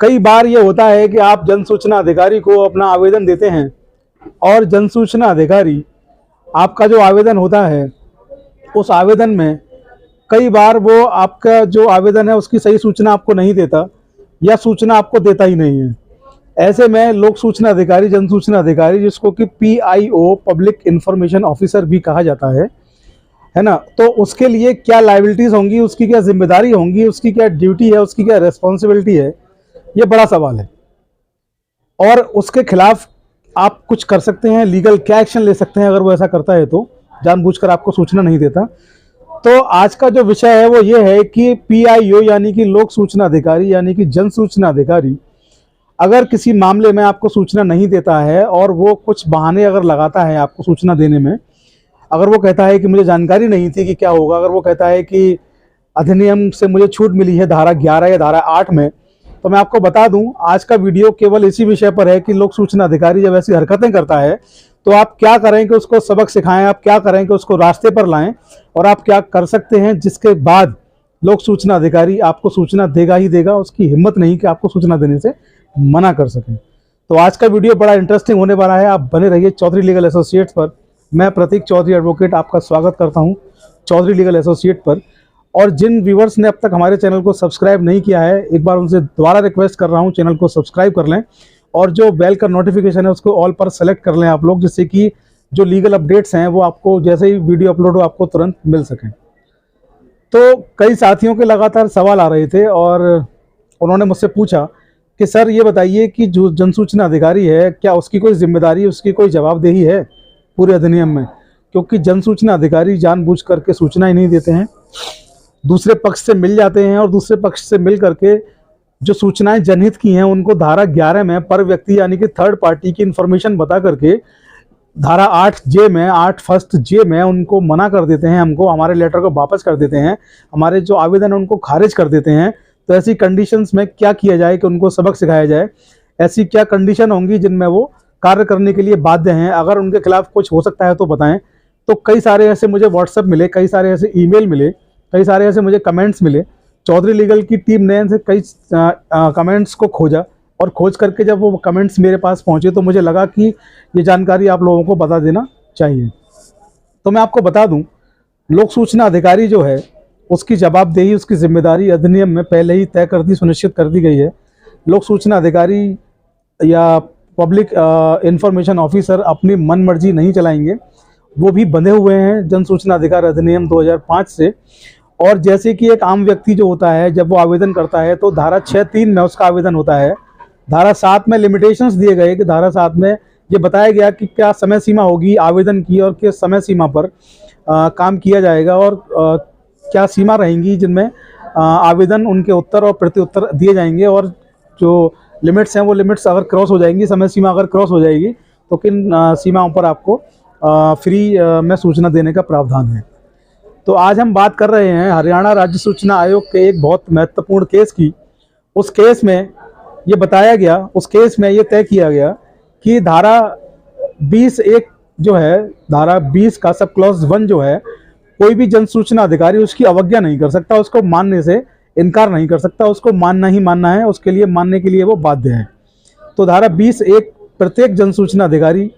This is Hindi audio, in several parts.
कई बार ये होता है कि आप जन सूचना अधिकारी को अपना आवेदन देते हैं और जन सूचना अधिकारी आपका जो आवेदन होता है उस आवेदन में कई बार वो आपका जो आवेदन है उसकी सही सूचना आपको नहीं देता या सूचना आपको देता ही नहीं है। ऐसे में लोक सूचना अधिकारी, जन सूचना अधिकारी, जिसको कि PIO पब्लिक इंफॉर्मेशन ऑफिसर भी कहा जाता है ना, तो उसके लिए क्या लायबिलिटीज़ होंगी, उसकी क्या जिम्मेदारी होंगी, उसकी क्या ड्यूटी है, उसकी क्या रिस्पॉन्सिबिलिटी है, ये बड़ा सवाल है। और उसके खिलाफ आप कुछ कर सकते हैं, लीगल क्या एक्शन ले सकते हैं अगर वो ऐसा करता है तो, जानबूझकर आपको सूचना नहीं देता। तो आज का जो विषय है वो ये है कि PIO यानी कि लोक सूचना अधिकारी यानी कि जन सूचना अधिकारी अगर किसी मामले में आपको सूचना नहीं देता है और वो कुछ बहाने अगर लगाता है आपको सूचना देने में, अगर वो कहता है कि मुझे जानकारी नहीं थी कि क्या होगा, अगर वो कहता है कि अधिनियम से मुझे छूट मिली है धारा 11 या धारा 8 में, तो मैं आपको बता दूं आज का वीडियो केवल इसी विषय पर है कि लोक सूचना अधिकारी जब ऐसी हरकतें करता है तो आप क्या करें कि उसको सबक सिखाएं, आप क्या करें कि उसको रास्ते पर लाएं, और आप क्या कर सकते हैं जिसके बाद लोक सूचना अधिकारी आपको सूचना देगा ही देगा, उसकी हिम्मत नहीं कि आपको सूचना देने से मना कर सकें। तो आज का वीडियो बड़ा इंटरेस्टिंग होने वाला है, आप बने रहिए चौधरी लीगल एसोसिएट्स पर। मैं प्रतीक चौधरी एडवोकेट आपका स्वागत करता हूं चौधरी लीगल एसोसिएट पर। और जिन व्यूवर्स ने अब तक हमारे चैनल को सब्सक्राइब नहीं किया है, एक बार उनसे दोबारा रिक्वेस्ट कर रहा हूं चैनल को सब्सक्राइब कर लें और जो बेल का नोटिफिकेशन है उसको ऑल पर सेलेक्ट कर लें आप लोग, जिससे कि जो लीगल अपडेट्स हैं वो आपको जैसे ही वीडियो अपलोड हो आपको तुरंत मिल सकें। तो कई साथियों के लगातार सवाल आ रहे थे और उन्होंने मुझसे पूछा कि सर ये बताइए कि जो जन सूचना अधिकारी है क्या उसकी कोई जिम्मेदारी, उसकी कोई जवाबदेही है पूरे अधिनियम में, क्योंकि जन सूचना अधिकारी जानबूझ करके सूचना ही नहीं देते हैं, दूसरे पक्ष से मिल जाते हैं और दूसरे पक्ष से मिल करके जो सूचनाएं जनहित की हैं उनको धारा 11 में पर व्यक्ति यानी कि थर्ड पार्टी की इंफॉर्मेशन बता करके धारा 8J में 8(1)J में उनको मना कर देते हैं, हमको हमारे लेटर को वापस कर देते हैं, हमारे जो आवेदन है उनको खारिज कर देते हैं। तो ऐसी कंडीशंस में क्या किया जाए कि उनको सबक सिखाया जाए, ऐसी क्या कंडीशन होंगी जिनमें वो कार्य करने के लिए बाध्य हैं, अगर उनके खिलाफ कुछ हो सकता है तो बताएं। तो कई सारे ऐसे मुझे व्हाट्सएप मिले, कई सारे ऐसे ईमेल मिले, कई सारे ऐसे मुझे कमेंट्स मिले। चौधरी लीगल की टीम ने इनसे कई कमेंट्स को खोजा और खोज करके जब वो कमेंट्स मेरे पास पहुंचे तो मुझे लगा कि ये जानकारी आप लोगों को बता देना चाहिए। तो मैं आपको बता दूं, लोक सूचना अधिकारी जो है उसकी जवाबदेही, उसकी जिम्मेदारी अधिनियम में पहले ही तय कर दी, सुनिश्चित कर दी गई है। लोक सूचना अधिकारी या पब्लिक इंफॉर्मेशन ऑफिसर अपनी मन मर्जी नहीं चलाएंगे, वो भी बंधे हुए हैं जन सूचना अधिकार अधिनियम 2005 से। और जैसे कि एक आम व्यक्ति जो होता है जब वो आवेदन करता है तो धारा 6(3) में उसका आवेदन होता है, धारा 7 में लिमिटेशंस दिए गए कि धारा 7 में ये बताया गया कि क्या समय सीमा होगी आवेदन की और किस समय सीमा पर काम किया जाएगा और क्या सीमा रहेंगी जिनमें आवेदन, उनके उत्तर और प्रत्युत्तर दिए जाएंगे, और जो लिमिट्स हैं वो लिमिट्स अगर क्रॉस हो जाएंगी, समय सीमा अगर क्रॉस हो जाएगी तो किन सीमाओं पर आपको फ्री में सूचना देने का प्रावधान है। तो आज हम बात कर रहे हैं हरियाणा राज्य सूचना आयोग के एक बहुत महत्वपूर्ण केस की। उस केस में ये बताया गया, उस केस में ये तय किया गया कि धारा 20(1) जो है, धारा 20 का सब क्लॉज 1 जो है, कोई भी जन सूचना अधिकारी उसकी अवज्ञा नहीं कर सकता, उसको मानने से इनकार नहीं कर सकता, उसको मानना ही मानना है, उसके लिए मानने के लिए वो बाध्य है। तो धारा 20(1) प्रत्येक जन सूचना अधिकारी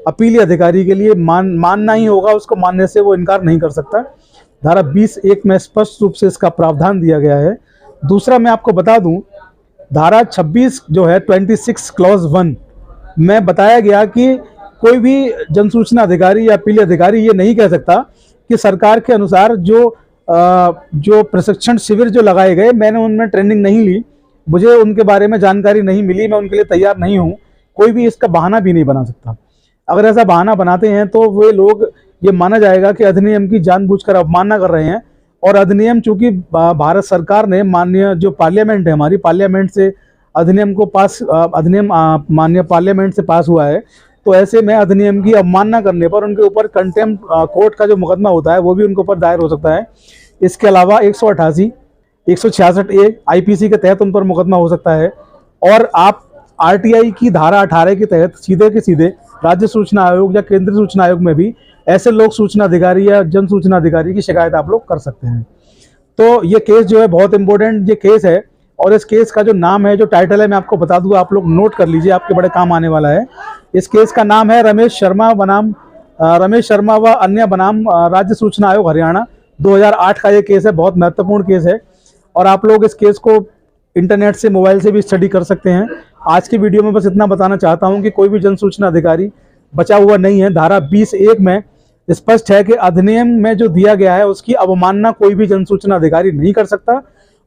अपीली अधिकारी के लिए मानना ही होगा, उसको मानने से वो इनकार नहीं कर सकता। धारा 20(1) में स्पष्ट रूप से इसका प्रावधान दिया गया है। दूसरा मैं आपको बता दूं, धारा 26 जो है 26 क्लॉज 1 में बताया गया कि कोई भी जन सूचना अधिकारी या अपीली अधिकारी ये नहीं कह सकता कि सरकार के अनुसार जो प्रशिक्षण शिविर जो लगाए गए, मैंने उनमें ट्रेनिंग नहीं ली, मुझे उनके बारे में जानकारी नहीं मिली, मैं उनके लिए तैयार नहीं हूँ, कोई भी इसका बहाना भी नहीं बना सकता। अगर ऐसा बहाना बनाते हैं तो वे लोग, ये माना जाएगा कि अधिनियम की जानबूझकर अवमानना कर रहे हैं। और अधिनियम चूंकि भारत सरकार ने, माननीय जो पार्लियामेंट है हमारी, पार्लियामेंट से अधिनियम को पास, अधिनियम माननीय पार्लियामेंट से पास हुआ है, तो ऐसे में अधिनियम की अवमानना करने पर उनके ऊपर कंटेम्प्ट कोर्ट का जो मुकदमा होता है वो भी उनके ऊपर दायर हो सकता है। इसके अलावा 188, 166A IPC के तहत उन पर मुकदमा हो सकता है। और आप RTI की धारा 18 के तहत सीधे के सीधे राज्य सूचना आयोग या केंद्रीय सूचना आयोग में भी ऐसे लोक सूचना अधिकारी या जन सूचना अधिकारी की शिकायत आप लोग कर सकते हैं। तो ये केस जो है बहुत इंपॉर्टेंट ये केस है और इस केस का जो नाम है, जो टाइटल है, मैं आपको बता दूँ, आप लोग नोट कर लीजिए, आपके बड़े काम आने वाला है। इस केस का नाम है रमेश शर्मा बनाम रमेश शर्मा व अन्य बनाम राज्य सूचना आयोग हरियाणा, 2008 का ये केस है। बहुत महत्वपूर्ण केस है और आप लोग इस केस को इंटरनेट से, मोबाइल से भी स्टडी कर सकते हैं। आज की वीडियो में बस इतना बताना चाहता हूं कि कोई भी जन सूचना अधिकारी बचा हुआ नहीं है। धारा 20(1) में स्पष्ट है कि अधिनियम में जो दिया गया है उसकी अवमानना कोई भी जन सूचना अधिकारी नहीं कर सकता।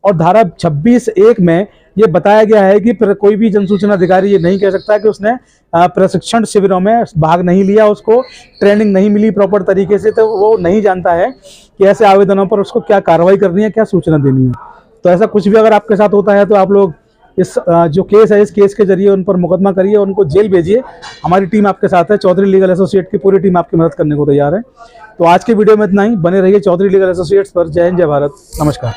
और धारा 26(1) में ये बताया गया है कि कोई भी जन सूचना अधिकारी ये नहीं कह सकता कि उसने प्रशिक्षण शिविरों में भाग नहीं लिया, उसको ट्रेनिंग नहीं मिली प्रॉपर तरीके से, तो वो नहीं जानता है कि ऐसे आवेदनों पर उसको क्या कार्रवाई करनी है, क्या सूचना देनी है। तो ऐसा कुछ भी अगर आपके साथ होता है तो आप लोग इस जो केस है, इस केस के जरिए उन पर मुकदमा करिए, उनको जेल भेजिए। हमारी टीम आपके साथ है, चौधरी लीगल एसोसिएट की पूरी टीम आपकी मदद करने को तैयार है। तो आज के वीडियो में इतना ही। बने रहिए चौधरी लीगल एसोसिएट्स पर। जय हिंद, जय भारत, नमस्कार।